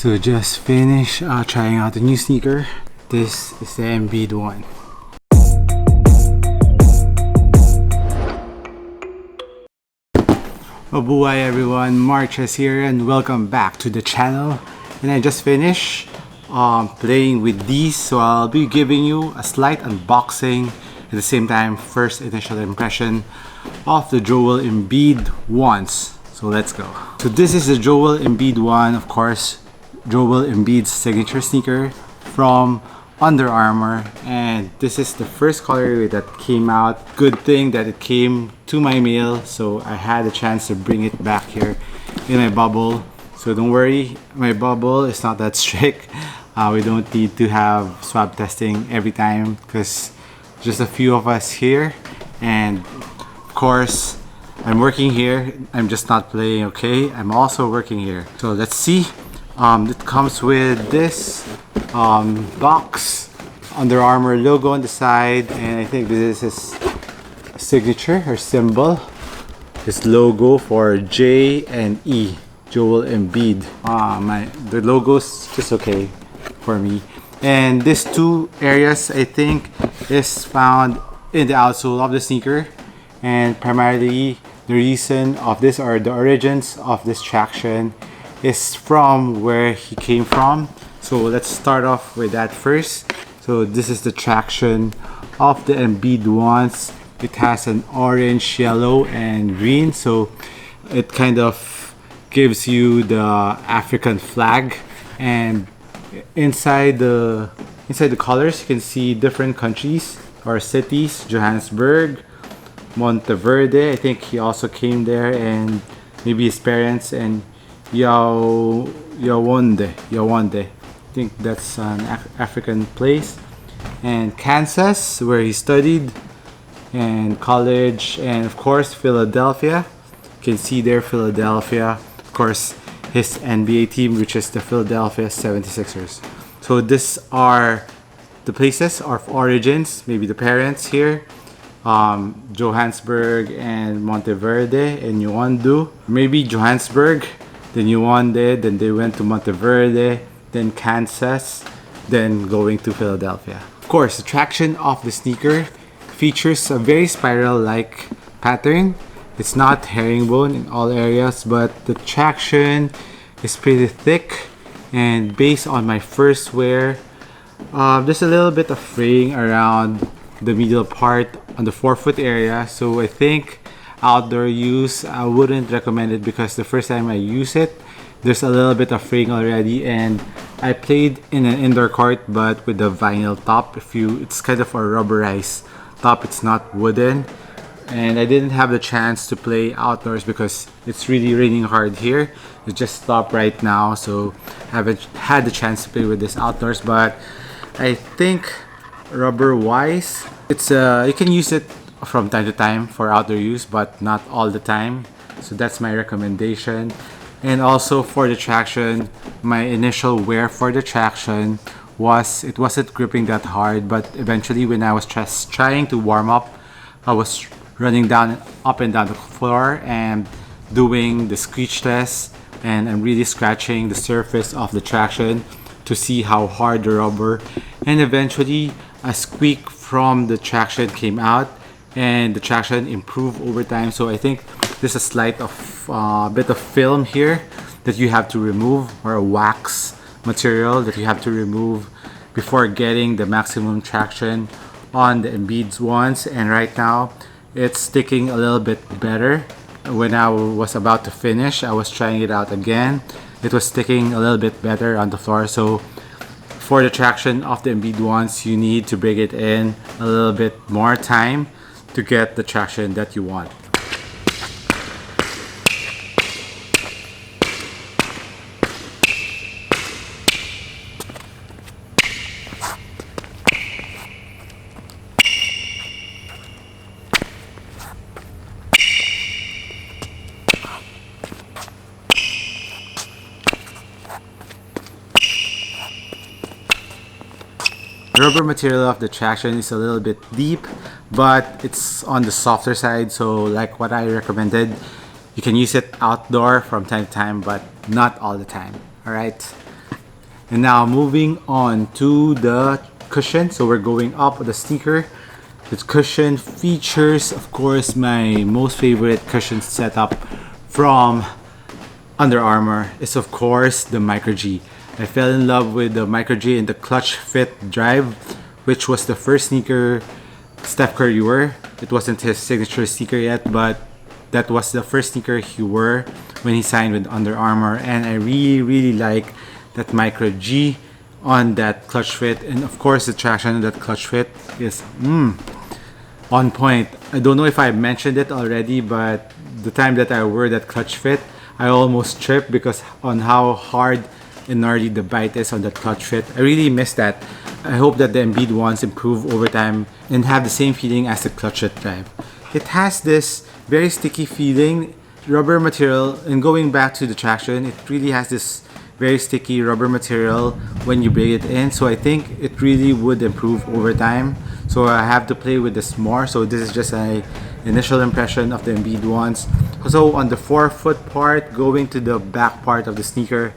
So just finished trying out the new sneaker. This is the Embiid one. Mabuhay everyone, Marches here and welcome back to the channel. And I just finished playing with these, so I'll be giving you a slight unboxing at the same time first initial impression of the Joel Embiid ones. So let's go. So this is the Joel Embiid one, of course, Joel Embiid's signature sneaker from Under Armour, and this is the first colorway that came out. Good thing that it came to my mail, so I had a chance to bring it back here in my bubble. So don't worry, my bubble is not that strict. We don't need to have swab testing every time because just a few of us here, and of course I'm working here. I'm just not playing, okay? I'm also working here. So let's see. It comes with this box, Under Armour logo on the side, and I think this is his signature or symbol, his logo for J and E, Joel Embiid. The logo's just okay for me. And these two areas I think is found in the outsole of the sneaker, and primarily the reason of this, or the origins of this traction, is from where he came from. So let's start off with that first. So this is the traction of the Embiid ones. It has an orange, yellow, and green. So it kind of gives you the African flag. And inside the colors, you can see different countries or cities. Johannesburg, Monteverde. I think he also came there, and maybe his parents, and Yawande. I think that's an African place. And Kansas, where he studied, and college, and of course Philadelphia. You can see there Philadelphia. Of course, his NBA team, which is the Philadelphia 76ers. So these are the places of origins, maybe the parents here. Johannesburg and Monteverde and Yuandu. Maybe Johannesburg, then Yuande, then they went to Monteverde, then Kansas, then going to Philadelphia. Of course, the traction of the sneaker features a very spiral-like pattern. It's not herringbone in all areas, but the traction is pretty thick. And based on my first wear, there's a little bit of fraying around the middle part on the forefoot area. So I think outdoor use, I wouldn't recommend it because the first time I use it, there's a little bit of fraying already. And I played in an indoor court, but with the vinyl top. It's kind of a rubberized top, it's not wooden. And I didn't have the chance to play outdoors because it's really raining hard here. It just stopped right now, so I haven't had the chance to play with this outdoors. But I think rubber wise, it's you can use it from time to time for outdoor use, but not all the time. So that's my recommendation. And also for the traction, my initial wear for the traction was, it wasn't gripping that hard, but eventually when I was just trying to warm up, I was running up and down the floor and doing the screech test, and I'm really scratching the surface of the traction to see how hard the rubber, and eventually a squeak from the traction came out, and the traction improved over time. So I think there's a slight of bit of film here that you have to remove, or a wax material that you have to remove before getting the maximum traction on the Embiid's ones. And right now it's sticking a little bit better. When I was about to finish, I was trying it out again. It was sticking a little bit better on the floor. So for the traction of the Embiid ones, you need to bring it in a little bit more time to get the traction that you want. The rubber material of the traction is a little bit deep, but it's on the softer side. So like what I recommended, you can use it outdoor from time to time, but not all the time. All right. And now moving on to the cushion. So we're going up the sneaker. The cushion features, of course, my most favorite cushion setup from Under Armour is of course the Micro G. I fell in love with the Micro G in the clutch fit drive, which was the first sneaker Steph Curry wore. It wasn't his signature sneaker yet, but that was the first sneaker he wore when he signed with Under Armour, and I really like that Micro G on that clutch fit. And of course the traction of that clutch fit is on point. I don't know if I mentioned it already, but the time that I wore that clutch fit, I almost tripped because on how hard and gnarly the bite is on that clutch fit. I really miss that. I hope that the Embiid ones improve over time and have the same feeling as the clutch fit drive. It has this very sticky feeling, rubber material, and going back to the traction, it really has this very sticky rubber material when you bring it in. So I think it really would improve over time. So I have to play with this more. So this is just an initial impression of the Embiid ones. So on the forefoot part, going to the back part of the sneaker,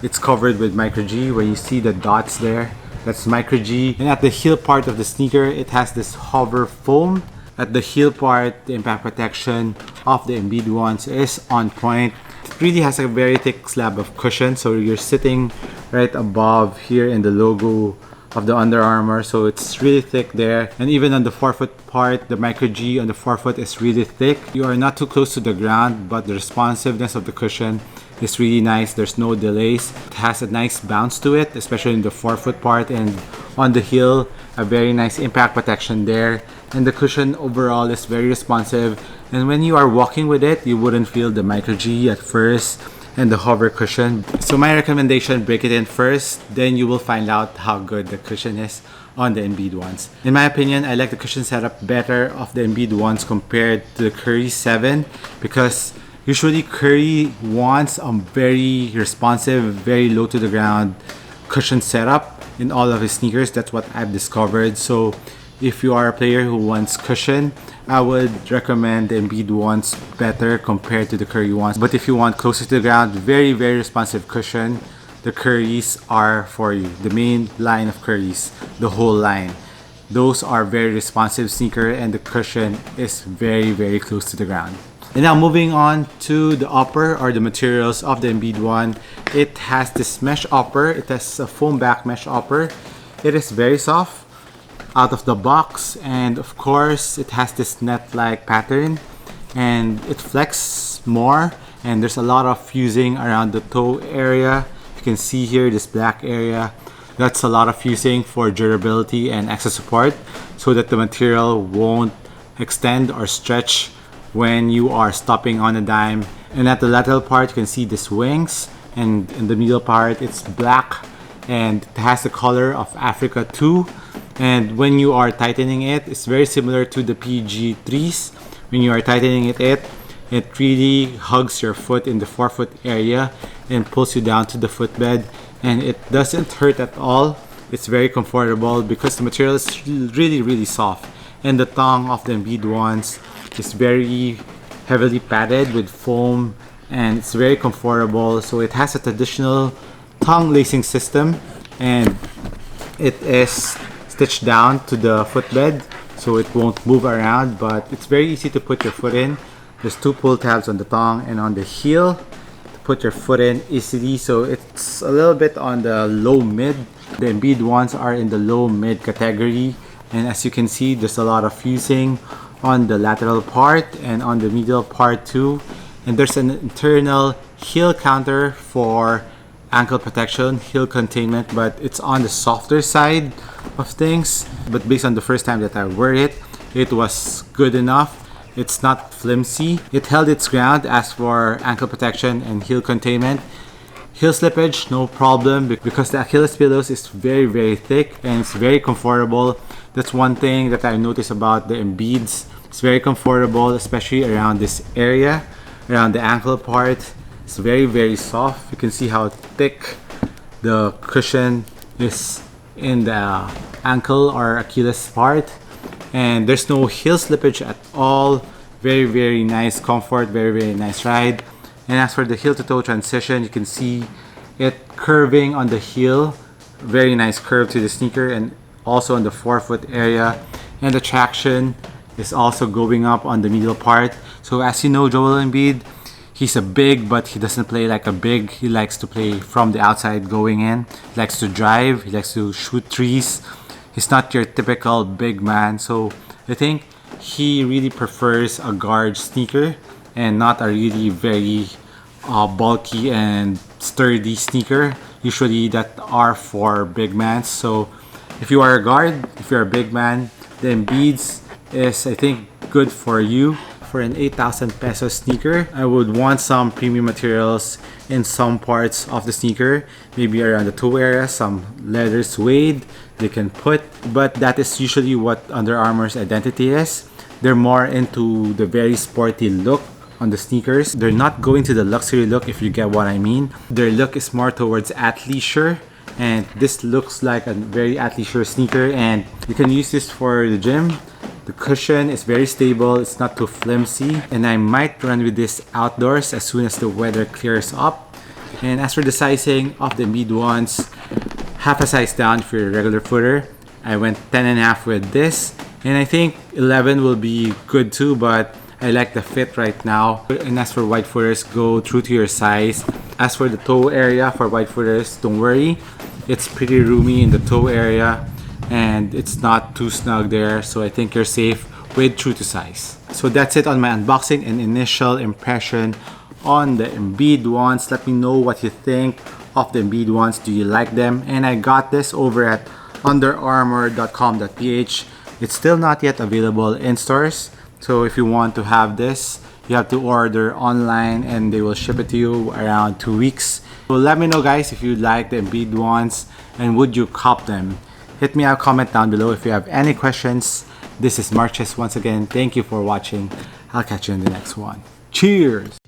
it's covered with Micro G, where you see the dots there. That's Micro G. And at the heel part of the sneaker, it has this hover foam. At the heel part, the impact protection of the Embiid ones is on point. It really has a very thick slab of cushion, so you're sitting right above here in the logo of the Under Armour, so it's really thick there. And even on the forefoot part, the Micro G on the forefoot is really thick. You are not too close to the ground, but the responsiveness of the cushion is really nice. There's no delays. It has a nice bounce to it, especially in the forefoot part, and on the heel, a very nice impact protection there. And the cushion overall is very responsive, and when you are walking with it, you wouldn't feel the Micro G at first and the hover cushion. So my recommendation, break it in first, then you will find out how good the cushion is on the Embiid ones. In my opinion, I like the cushion setup better of the Embiid ones compared to the Curry 7, because usually Curry wants a very responsive, very low to the ground cushion setup in all of his sneakers. That's what I've discovered. So if you are a player who wants cushion, I would recommend the Embiid ones better compared to the Curry ones. But if you want closer to the ground, very responsive cushion, the Currys are for you. The main line of Currys, the whole line. Those are very responsive sneaker, and the cushion is very close to the ground. And now moving on to the upper or the materials of the Embiid one. It has this mesh upper. It has a foam back mesh upper. It is very soft out of the box, and of course it has this net-like pattern, and it flexes more, and there's a lot of fusing around the toe area. You can see here this black area. That's a lot of fusing for durability and extra support, so that the material won't extend or stretch when you are stopping on a dime. And at the lateral part, you can see these wings, and in the middle part it's black, and it has the color of Africa 2. And when you are tightening it, it's very similar to the PG3s. When you are tightening it really hugs your foot in the forefoot area and pulls you down to the footbed, and it doesn't hurt at all. It's very comfortable because the material is really soft, and the tongue of the Embiid ones is very heavily padded with foam, and it's very comfortable. So it has a traditional tongue lacing system, and it is stitched down to the footbed so it won't move around, but it's very easy to put your foot in. There's two pull tabs on the tongue and on the heel to put your foot in easily. So it's a little bit on the low mid. The Embiid ones are in the low mid category, and as you can see, there's a lot of fusing on the lateral part and on the middle part too. And there's an internal heel counter for ankle protection, heel containment, but it's on the softer side of things. But based on the first time that I wore it, it was good enough. It's not flimsy. It held its ground as for ankle protection and heel containment. Heel slippage, no problem, because the Achilles pillows is very thick and it's very comfortable. That's one thing that I noticed about the Embiids. It's very comfortable, especially around this area, around the ankle part. It's very soft. You can see how thick the cushion is in the ankle or Achilles part, and there's no heel slippage at all. Very nice comfort, very nice ride. And as for the heel to toe transition, you can see it curving on the heel very nice curve to the sneaker, and also on the forefoot area, and the traction is also going up on the middle part. So as you know, Joel Embiid, he's a big, but he doesn't play like a big. He likes to play from the outside going in. He likes to drive. He likes to shoot threes. He's not your typical big man. So I think he really prefers a guard sneaker and not a really very bulky and sturdy sneaker. Usually that are for big men. So if you are a guard, if you're a big man, the Embiid's is, I think, good for you. For an 8,000 peso sneaker, I would want some premium materials in some parts of the sneaker, maybe around the toe area, some leather suede they can put, but that is usually what Under Armour's identity is. They're more into the very sporty look on the sneakers. They're not going to the luxury look, if you get what I mean. Their look is more towards athleisure, and this looks like a very athleisure sneaker, and you can use this for the gym. The cushion is very stable, it's not too flimsy, and I might run with this outdoors as soon as the weather clears up. And as for the sizing of the Embiid ones, half a size down for your regular footer. I went 10.5 with this, and I think 11 will be good too, but I like the fit right now. And as for wide footers, go true to your size. As for the toe area for wide footers, don't worry, it's pretty roomy in the toe area, and it's not too snug there, so I think you're safe with true to size. So that's it on my unboxing and initial impression on the Embiid ones. Let me know what you think of the Embiid ones. Do you like them? And I got this over at underarmour.com.ph. It's still not yet available in stores, so if you want to have this, you have to order online and they will ship it to you around 2 weeks. So let me know, guys, if you like the Embiid ones and would you cop them. Hit me a comment down below if you have any questions. This is Marches once again. Thank you for watching. I'll catch you in the next one. Cheers!